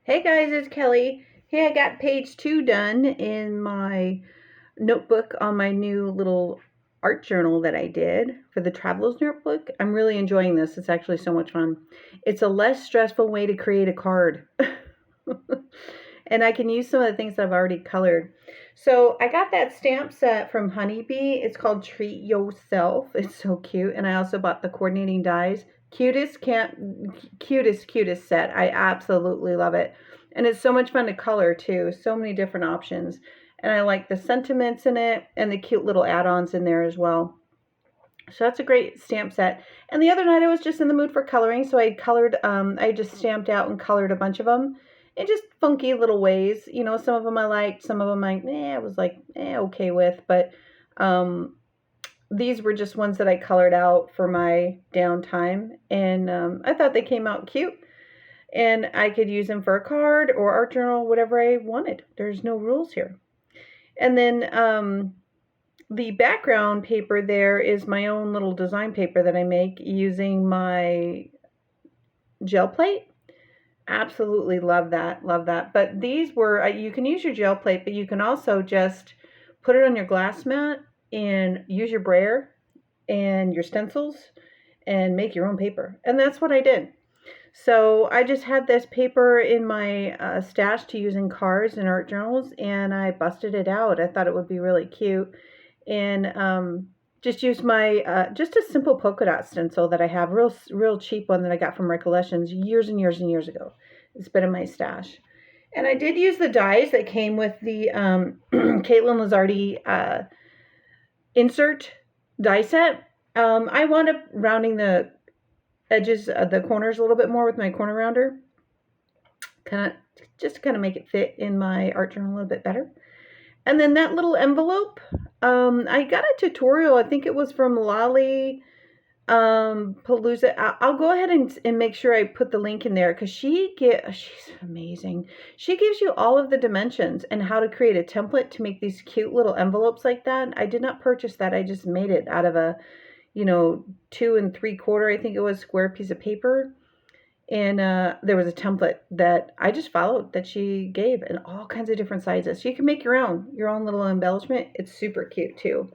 Hey guys, it's Kelly. Hey, I got page 2 done in my notebook on my new little art journal that I did for the Traveler's Notebook. I'm really enjoying this. It's actually so much fun. It's a less stressful way to create a card. And I can use some of the things that I've already colored. So I got that stamp set from Honeybee. It's called Treat Yourself. It's so cute. And I also bought the coordinating dies. Cutest set. I absolutely love it. And it's so much fun to color too. So many different options. And I like the sentiments in it and the cute little add-ons in there as well. So that's a great stamp set. And the other night I was just in the mood for coloring, so I just stamped out and colored a bunch of them in just funky little ways. You know, some of them I liked, some of them I was like, okay with. But these were just ones that I colored out for my downtime. And I thought they came out cute. And I could use them for a card or art journal, whatever I wanted. There's no rules here. And then the background paper there is my own little design paper that I make using my gel plate. Absolutely love that, love that. But these were, you can use your gel plate, but you can also just put it on your glass mat and use your brayer and your stencils and make your own paper. And that's what I did. So I just had this paper in my stash to use in cards and art journals, and I busted it out. I thought it would be really cute. And just use my just a simple polka dot stencil that I have, real cheap one that I got from Recollections years and years and years ago. It's been in my stash. And I did use the dies that came with the Caitlin Lizardi insert die set. I wound up rounding the edges of the corners a little bit more with my corner rounder, just to kind of make it fit in my art journal a little bit better. And then that little envelope, I got a tutorial. I think it was from Lolly Palooza. I'll go ahead and make sure I put the link in there because she's amazing. She gives you all of the dimensions and how to create a template to make these cute little envelopes like that. I did not purchase that. I just made it out of a 2 3/4, I think it was, square piece of paper. And there was a template that I just followed that she gave in all kinds of different sizes. So you can make your own little embellishment. It's super cute too.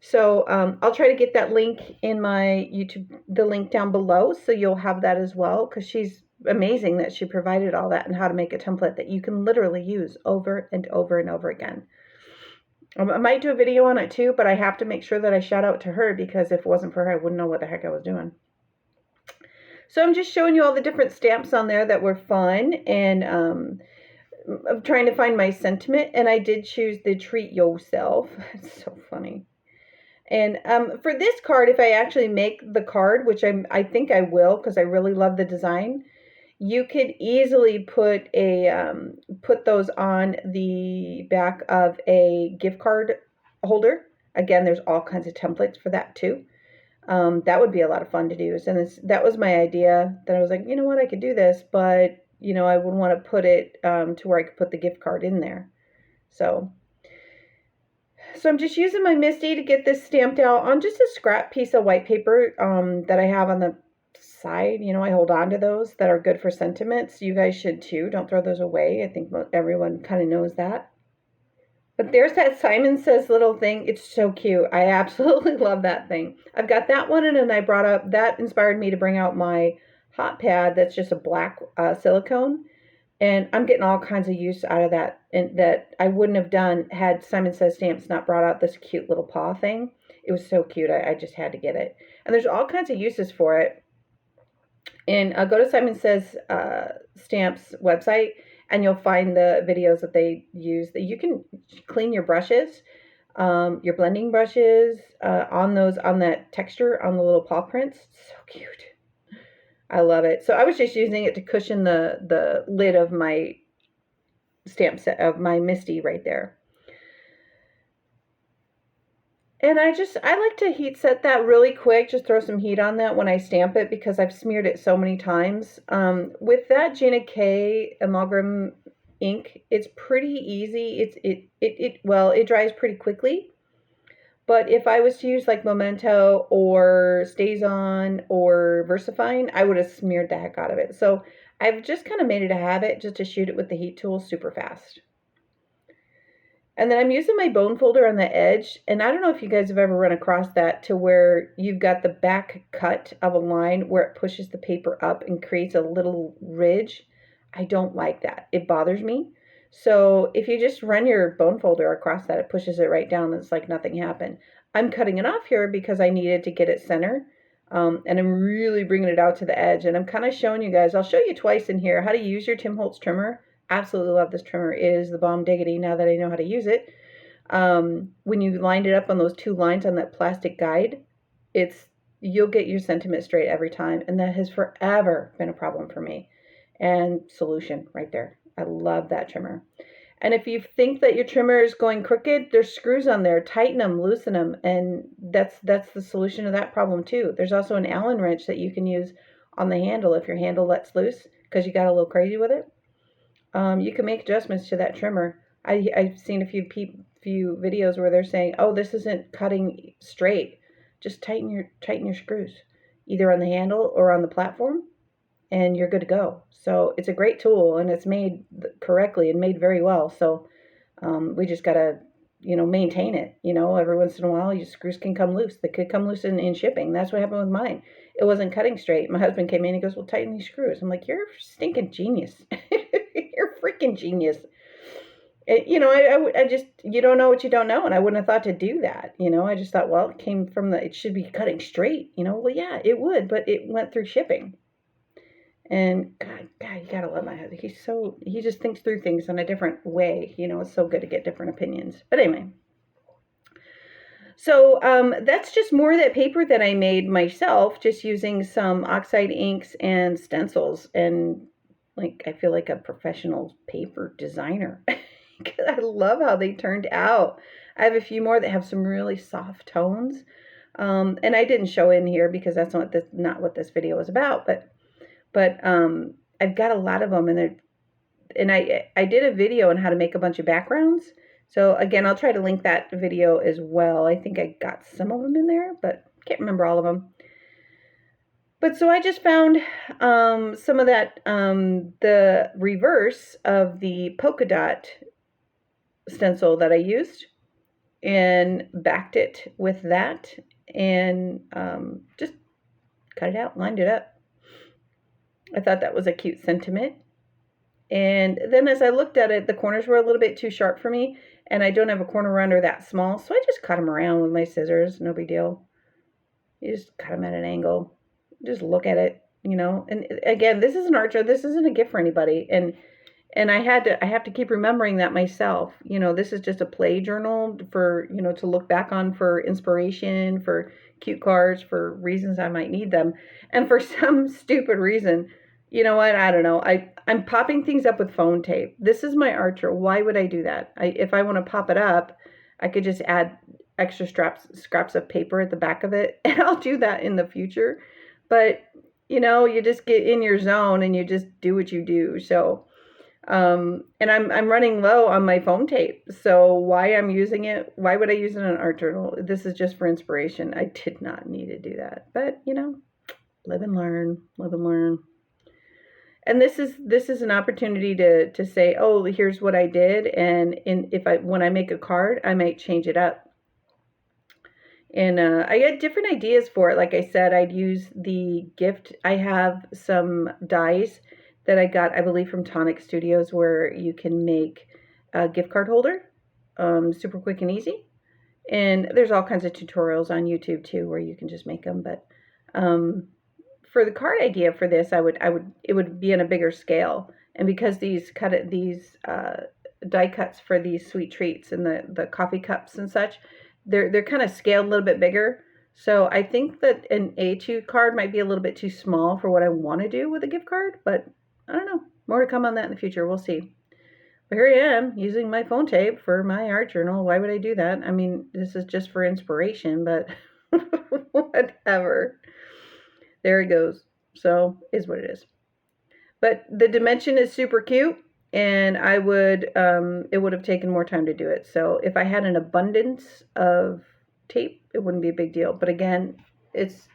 So I'll try to get that link in my YouTube, the link down below, so you'll have that as well, because she's amazing that she provided all that and how to make a template that you can literally use over and over and over again. I might do a video on it too, but I have to make sure that I shout out to her, because if it wasn't for her, I wouldn't know what the heck I was doing. So I'm just showing you all the different stamps on there that were fun, and I'm trying to find my sentiment, and I did choose the Treat Yourself. It's so funny. And for this card, if I actually make the card, which I think I will, because I really love the design, you could easily put those on the back of a gift card holder. Again, there's all kinds of templates for that too. That would be a lot of fun to do. And that was my idea, that I was like, you know what, I could do this, but I would want to put it to where I could put the gift card in there. So I'm just using my Misty to get this stamped out on just a scrap piece of white paper that I have on the side. I hold on to those that are good for sentiments. You guys should too. Don't throw those away. I think everyone kind of knows that. But there's that Simon Says little thing. It's so cute. I absolutely love that thing. I've got that one, and then I brought up, that inspired me to bring out my hot pad that's just a black silicone. And I'm getting all kinds of use out of that, and that I wouldn't have done had Simon Says Stamps not brought out this cute little paw thing. It was so cute. I just had to get it. And there's all kinds of uses for it. And go to Simon Says Stamps website, and you'll find the videos that they use, that you can clean your brushes, your blending brushes on that texture on the little paw prints. So cute. I love it. So I was just using it to cushion the lid of my stamp set, of my Misty right there. And I like to heat set that really quick. Just throw some heat on that when I stamp it, because I've smeared it so many times. With that Gina K Amalgam ink, it's pretty easy. It dries pretty quickly. But if I was to use like Memento or Stays On or VersaFine, I would have smeared the heck out of it. So I've just kind of made it a habit just to shoot it with the heat tool super fast. And then I'm using my bone folder on the edge, and I don't know if you guys have ever run across that, to where you've got the back cut of a line where it pushes the paper up and creates a little ridge. I don't like that. It bothers me. So if you just run your bone folder across that, it pushes it right down. It's like nothing happened. I'm cutting it off here because I needed to get it center. And I'm really bringing it out to the edge. And I'm kind of showing you guys, I'll show you twice in here how to use your Tim Holtz trimmer. Absolutely love this trimmer. It is the bomb diggity now that I know how to use it. When you lined it up on those 2 lines on that plastic guide, you'll get your sentiment straight every time. And that has forever been a problem for me. And solution right there. I love that trimmer. And if you think that your trimmer is going crooked, there's screws on there. Tighten them, loosen them, and that's the solution to that problem too. There's also an Allen wrench that you can use on the handle if your handle lets loose because you got a little crazy with it. You can make adjustments to that trimmer. I've seen a few videos where they're saying, "Oh, this isn't cutting straight." Just tighten your screws, either on the handle or on the platform, and you're good to go. So it's a great tool, and it's made correctly and made very well. So we just gotta, maintain it. Every once in a while, your screws can come loose. They could come loose in shipping. That's what happened with mine. It wasn't cutting straight. My husband came in. He goes, "Well, tighten these screws." I'm like, "You're a stinking genius." You're freaking genius. I just, you don't know what you don't know. And I wouldn't have thought to do that. I just thought, well, it should be cutting straight, well, yeah, it would, but it went through shipping. And God, you gotta love my husband. He just thinks through things in a different way. It's so good to get different opinions. But anyway, so that's just more of that paper that I made myself, just using some oxide inks and stencils. And I feel like a professional paper designer. I love how they turned out. I have a few more that have some really soft tones. And I didn't show in here because that's not what this video is about, but I've got a lot of them, and I did a video on how to make a bunch of backgrounds. So again, I'll try to link that video as well. I think I got some of them in there, but can't remember all of them. But so I just found some of that, the reverse of the polka dot stencil that I used, and backed it with that, and just cut it out, lined it up. I thought that was a cute sentiment. And then as I looked at it, the corners were a little bit too sharp for me, and I don't have a corner runder that small, so I just cut them around with my scissors. No big deal. You just cut them at an angle. Just look at it, And again, this is an art job. This isn't a gift for anybody. And I have to keep remembering that myself. This is just a play journal for, to look back on for inspiration, for cute cards, for reasons I might need them. And for some stupid reason, you know what? I don't know. I'm popping things up with phone tape. This is my art journal. Why would I do that? If I want to pop it up, I could just add extra scraps of paper at the back of it. And I'll do that in the future. But, you just get in your zone and you just do what you do. So, and I'm running low on my foam tape. So why I'm using it? Why would I use it in an art journal? This is just for inspiration. I did not need to do that, but live and learn, live and learn. And this is an opportunity to say, oh, here's what I did. And when I make a card, I might change it up. And I had different ideas for it. Like I said, I'd use the gift. I have some dies that I got, I believe, from Tonic Studios, where you can make a gift card holder, super quick and easy. And there's all kinds of tutorials on YouTube too, where you can just make them. But for the card idea for this, it would be on a bigger scale. And because these die cuts for these sweet treats and the coffee cups and such, they're kind of scaled a little bit bigger. So I think that an A2 card might be a little bit too small for what I want to do with a gift card, but I don't know. More to come on that in the future. We'll see. But here I am using my phone tape for my art journal. Why would I do that? I mean, this is just for inspiration, but whatever. There it goes. So is what it is. But the dimension is super cute, and it would have taken more time to do it. So if I had an abundance of tape, it wouldn't be a big deal. But again, it's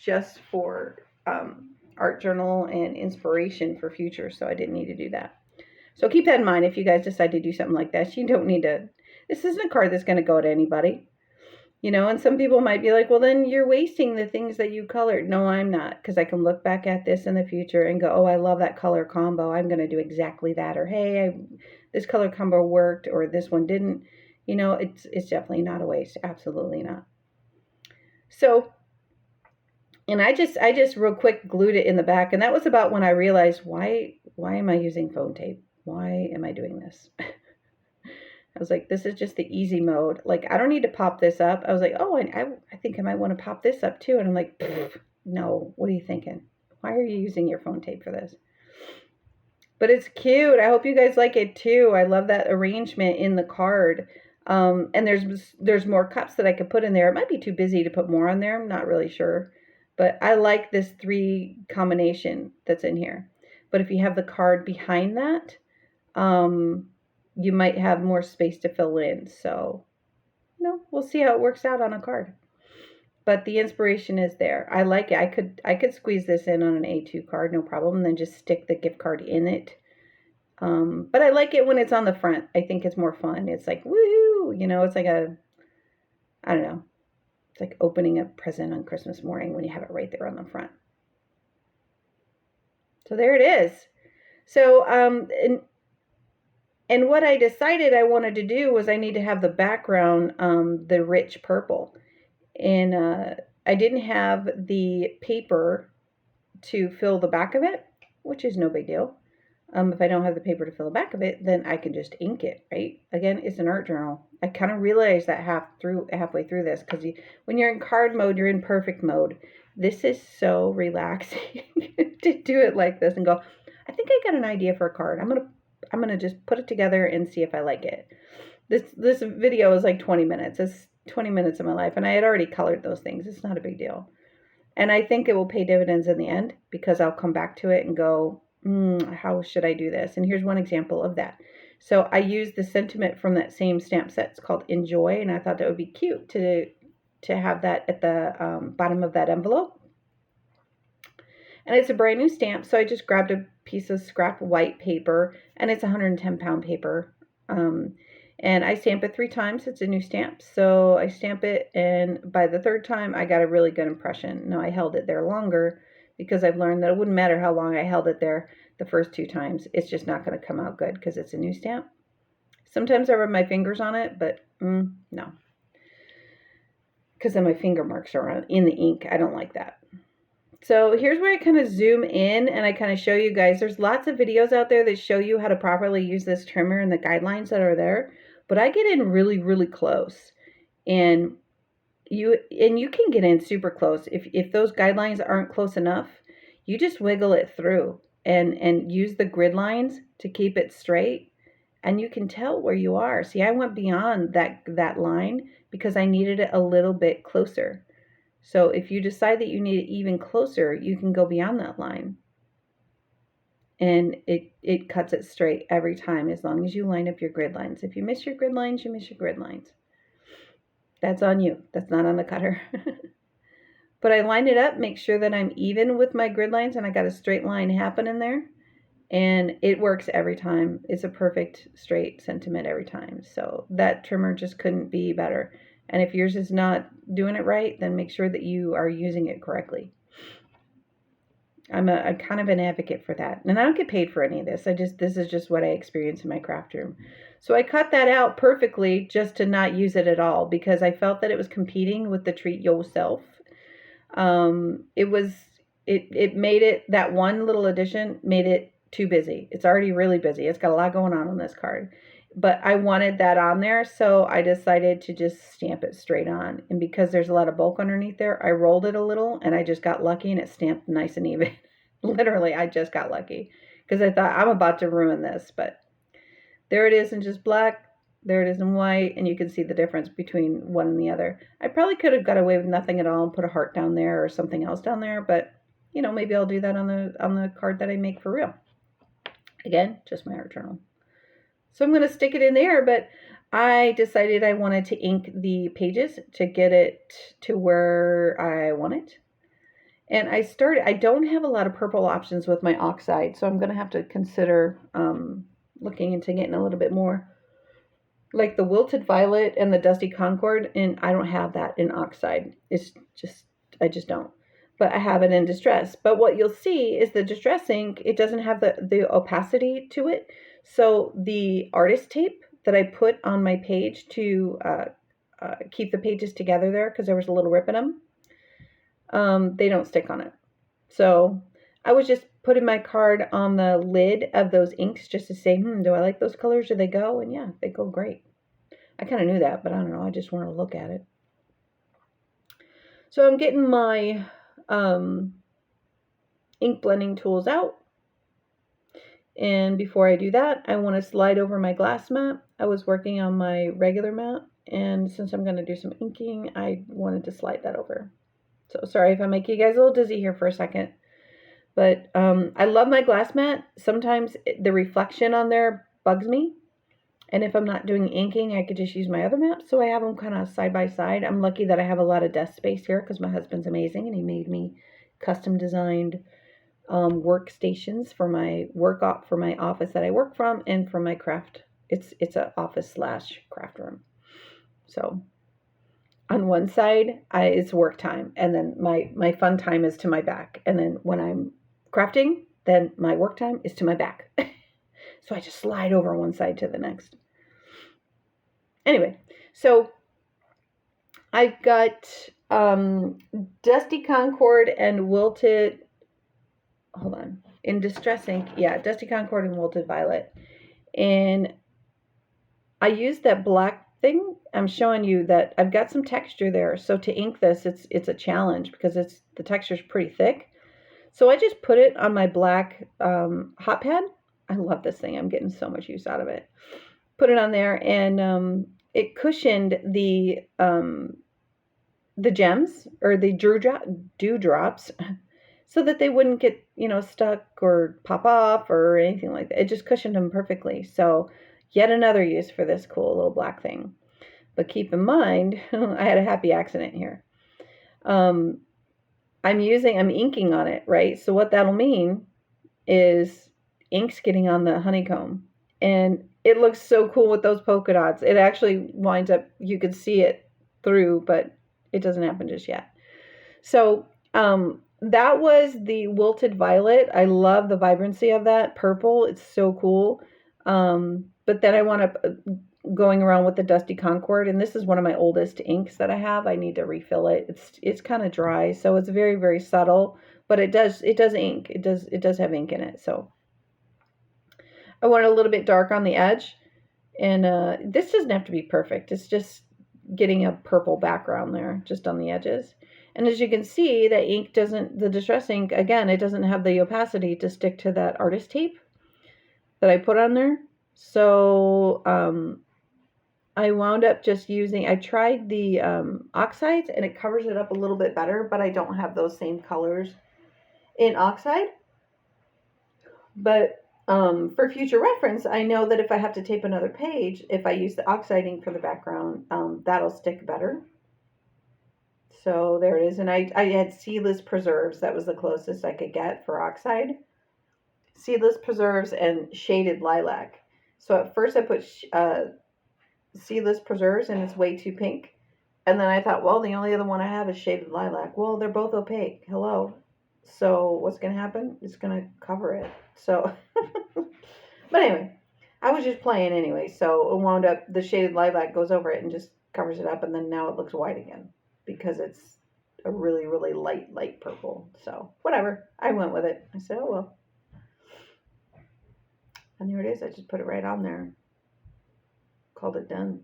just for art journal and inspiration for future, so I didn't need to do that. So keep that in mind if you guys decide to do something like this. You don't need to, this isn't a card that's going to go to anybody. You know, and some people might be like, well, then you're wasting the things that you colored. No, I'm not, because I can look back at this in the future and go, oh, I love that color combo. I'm going to do exactly that. Or, hey, this color combo worked, or this one didn't. You know, it's definitely not a waste. Absolutely not. So, and I just real quick glued it in the back. And that was about when I realized, why am I using phone tape? Why am I doing this? I was like, this is just the easy mode. Like, I don't need to pop this up. I was like, oh, I think I might want to pop this up too. And I'm like, no, what are you thinking? Why are you using your phone tape for this? But it's cute. I hope you guys like it too. I love that arrangement in the card. And there's more cups that I could put in there. It might be too busy to put more on there. I'm not really sure. But I like this 3 combination that's in here. But if you have the card behind that, you might have more space to fill in. So, you know, we'll see how it works out on a card. But the inspiration is there. I like it. I could squeeze this in on an A2 card, no problem, and then just stick the gift card in it. But I like it when it's on the front. I think it's more fun. It's like, woohoo! You know, it's like I don't know. It's like opening a present on Christmas morning when you have it right there on the front. So there it is. So, and what I decided I wanted to do was I need to have the background, the rich purple. And I didn't have the paper to fill the back of it, which is no big deal. If I don't have the paper to fill the back of it, then I can just ink it, right? Again, it's an art journal. I kind of realized that halfway through this, because when you're in card mode, you're in perfect mode. This is so relaxing to do it like this and go, I think I got an idea for a card. I'm gonna just put it together and see if I like it. This video is like 20 minutes. It's 20 minutes of my life, and I had already colored those things. It's not a big deal. And I think it will pay dividends in the end, because I'll come back to it and go, how should I do this? And here's one example of that. So I used the sentiment from that same stamp set. It's called Enjoy, and I thought that would be cute to have that at the bottom of that envelope. And it's a brand new stamp, so I just grabbed a piece of scrap white paper, and it's 110-pound paper. And I stamp it 3 times. It's a new stamp. So I stamp it, and by the 3rd time, I got a really good impression. Now, I held it there longer because I've learned that it wouldn't matter how long I held it there the first 2 times. It's just not going to come out good because it's a new stamp. Sometimes I rub my fingers on it, but no. Because then my finger marks are in the ink. I don't like that. So here's where I kind of zoom in and I kind of show you guys. There's lots of videos out there that show you how to properly use this trimmer and the guidelines that are there. But I get in really, really close. And you can get in super close. If those guidelines aren't close enough, you just wiggle it through and use the grid lines to keep it straight. And you can tell where you are. See, I went beyond that line because I needed it a little bit closer. So if you decide that you need it even closer, you can go beyond that line. And it cuts it straight every time as long as you line up your grid lines. If you miss your grid lines, you miss your grid lines. That's on you. That's not on the cutter. But I line it up, make sure that I'm even with my grid lines and I got a straight line happening there. And it works every time. It's a perfect straight sentiment every time. So that trimmer just couldn't be better. And if yours is not doing it right, then make sure that you are using it correctly. I'm kind of an advocate for that. And I don't get paid for any of this. This is just what I experience in my craft room. So I cut that out perfectly just to not use it at all because I felt that it was competing with the Treat Yourself. It made it, that one little addition made it too busy. It's already really busy. It's got a lot going on this card. But I wanted that on there, so I decided to just stamp it straight on. And because there's a lot of bulk underneath there, I rolled it a little, and I just got lucky, and it stamped nice and even. Literally, I just got lucky. Because I thought, I'm about to ruin this. But there it is in just black. There it is in white, and you can see the difference between one and the other. I probably could have got away with nothing at all and put a heart down there or something else down there, but, you know, maybe I'll do that on the card that I make for real. Again, just my art journal. So I'm going to stick it in there, but I decided I wanted to ink the pages to get it to where I want it. And I don't have a lot of purple options with my oxide, so I'm going to have to consider looking into getting a little bit more. Like the Wilted Violet and the Dusty Concord, and I don't have that in oxide. I just don't. But I have it in Distress. But what you'll see is the Distress ink, it doesn't have the opacity to it. So the artist tape that I put on my page to keep the pages together there, because there was a little rip in them, they don't stick on it. So I was just putting my card on the lid of those inks just to say, do I like those colors? Do they go? And yeah, they go great. I kind of knew that, but I don't know. I just wanted to look at it. So I'm getting my ink blending tools out. And before I do that, I want to slide over my glass mat. I was working on my regular mat, and since I'm going to do some inking, I wanted to slide that over. So sorry if I make you guys a little dizzy here for a second. But I love my glass mat. Sometimes the reflection on there bugs me. And if I'm not doing inking, I could just use my other mat. So I have them kind of side by side. I'm lucky that I have a lot of desk space here because my husband's amazing and he made me custom designed workstations for my for my office that I work from and for my craft. It's an office / craft room. So on one side, it's work time, and then my fun time is to my back. And then when I'm crafting, then my work time is to my back. So I just slide over one side to the next. Anyway, so I've got Dusty Concord and Wilted, hold on, in Distress ink, yeah, Dusty Concord and Wilted Violet. And I used that black thing. I'm showing you that I've got some texture there. So to ink this, it's a challenge because the texture is pretty thick. So I just put it on my black hot pad. I love this thing. I'm getting so much use out of it. Put it on there, and it cushioned the gems or the dewdrops so that they wouldn't get, stuck or pop off or anything like that. It just cushioned them perfectly. So yet another use for this cool little black thing. But keep in mind, I had a happy accident here. I'm inking on it, right? So what that'll mean is ink's getting on the honeycomb. And it looks so cool with those polka dots. It actually winds up, you could see it through, but it doesn't happen just yet. So that was the Wilted Violet. I love the vibrancy of that purple. It's so cool. But then I want to going around with the Dusty Concord, and this is one of my oldest inks that I have. I need to refill it. It's kind of dry, so it's very, very subtle, but it does ink. It does have ink in it. So I want it a little bit dark on the edge, and this doesn't have to be perfect. It's just getting a purple background there, just on the edges. And as you can see, the Distress ink, again, it doesn't have the opacity to stick to that artist tape that I put on there. So I wound up just I tried the oxides, and it covers it up a little bit better, but I don't have those same colors in oxide. But for future reference, I know that if I have to tape another page, if I use the oxide ink for the background, that'll stick better. So there it is. And I had Seedless Preserves. That was the closest I could get for oxide. Seedless Preserves and Shaded Lilac. So at first I put Seedless Preserves, and it's way too pink. And then I thought, well, the only other one I have is Shaded Lilac. Well, they're both opaque. Hello. So what's going to happen? It's going to cover it. So, but anyway, I was just playing anyway. So it wound up, the Shaded Lilac goes over it and just covers it up. And then now it looks white again because it's a really, really light purple. So whatever. I went with it. I said, oh, well. And there it is. I just put it right on there. Called it done.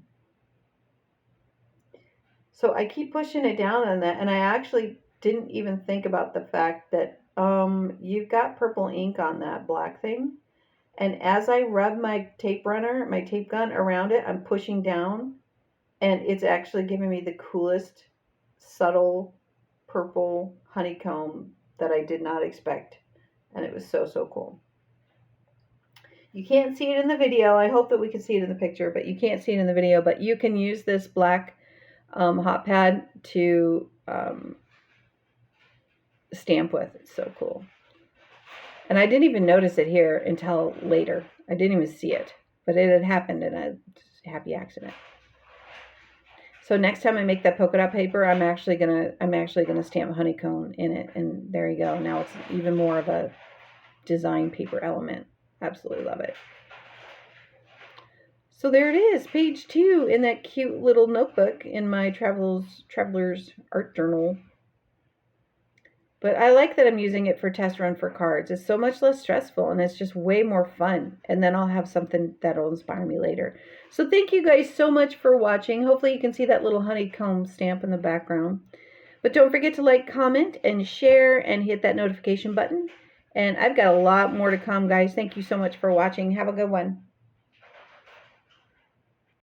So I keep pushing it down on that, and I actually didn't even think about the fact that you've got purple ink on that black thing, and as I rub my tape gun around it, I'm pushing down, and it's actually giving me the coolest subtle purple honeycomb that I did not expect, and it was so cool. You can't see it in the video. I hope that we can see it in the picture, but you can't see it in the video. But you can use this black hot pad to stamp with. It's so cool. And I didn't even notice it here until later. I didn't even see it, but it had happened in a happy accident. So next time I make that polka dot paper, I'm actually gonna stamp honeycomb in it, and there you go. Now it's even more of a design paper element. Absolutely love it. So there it is, page 2 in that cute little notebook in my traveler's art journal. But I like that I'm using it for test run for cards. It's so much less stressful, and it's just way more fun. And then I'll have something that'll inspire me later. So thank you guys so much for watching. Hopefully you can see that little honeycomb stamp in the background. But don't forget to like, comment, and share, and hit that notification button. And I've got a lot more to come, guys. Thank you so much for watching. Have a good one.